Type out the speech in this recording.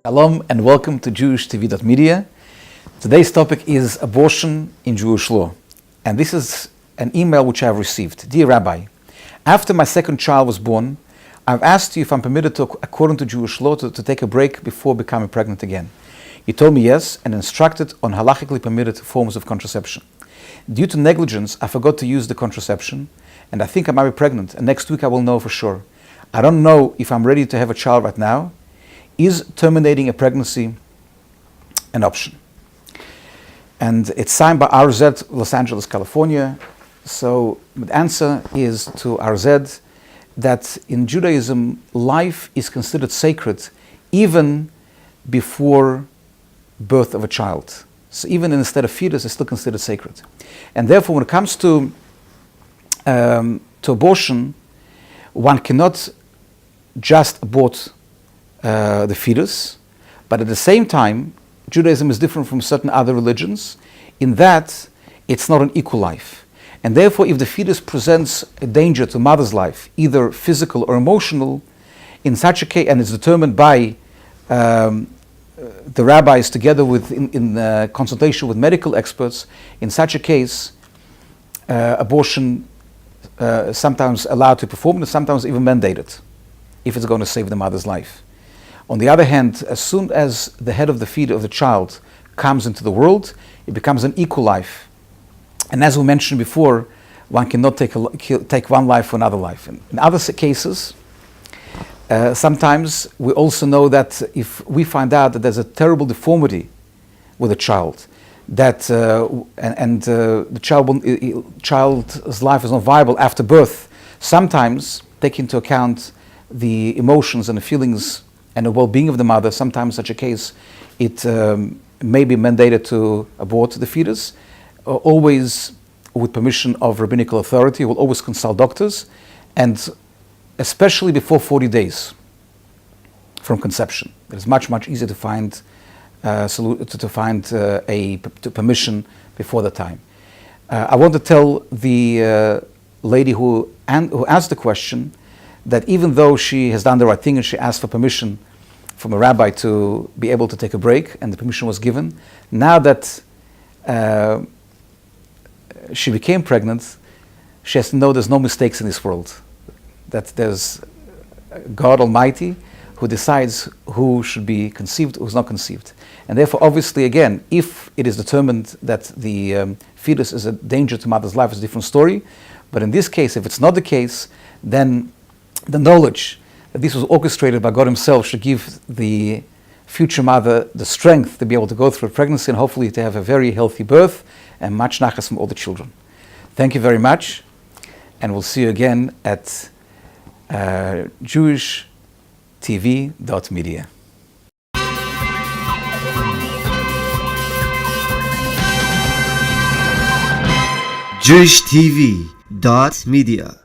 Shalom and welcome to JewishTV.media. Today's topic is abortion in Jewish law. And this is an email which I have received. Dear Rabbi, after my second child was born, I've asked you if I'm permitted to, according to Jewish law, to take a break before becoming pregnant again. You told me yes and instructed on halachically permitted forms of contraception. Due to negligence, I forgot to use the contraception and I think I might be pregnant, and next week I will know for sure. I don't know if I'm ready to have a child right now. Is terminating a pregnancy an option? And it's signed by RZ, Los Angeles, California. So the answer is to RZ that in Judaism, life is considered sacred even before birth of a child. So even in the state of fetus, it's still considered sacred. And therefore, when it comes to abortion, one cannot just abort the fetus, but at the same time, Judaism is different from certain other religions in that it's not an equal life. And therefore, if the fetus presents a danger to mother's life, either physical or emotional, in such a case, and it's determined by the rabbis together with in consultation with medical experts, in such a case, abortion sometimes allowed to perform and sometimes even mandated if it's going to save the mother's life. On the other hand, as soon as the head of the feet of the child comes into the world, it becomes an equal life. And as we mentioned before, one cannot take one life for another life. In other cases, sometimes we also know that if we find out that there's a terrible deformity with a child, that the child's life is not viable after birth, sometimes take into account the emotions and the feelings and the well-being of the mother. Sometimes such a case, it may be mandated to abort the fetus, always with permission of rabbinical authority. We'll always consult doctors, and especially before 40 days from conception. It is much, much easier to find permission before the time. I want to tell the lady who asked the question that even though she has done the right thing and she asked for permission from a rabbi to be able to take a break, and the permission was given, now that she became pregnant, she has to know there's no mistakes in this world, that there's God Almighty who decides who should be conceived, who's not conceived. And therefore, obviously, again, if it is determined that the fetus is a danger to mother's life, it's a different story. But in this case, if it's not the case, then the knowledge that this was orchestrated by God Himself should give the future mother the strength to be able to go through a pregnancy and hopefully to have a very healthy birth and much nachas from all the children. Thank you very much, and we'll see you again at JewishTV.media. JewishTV.media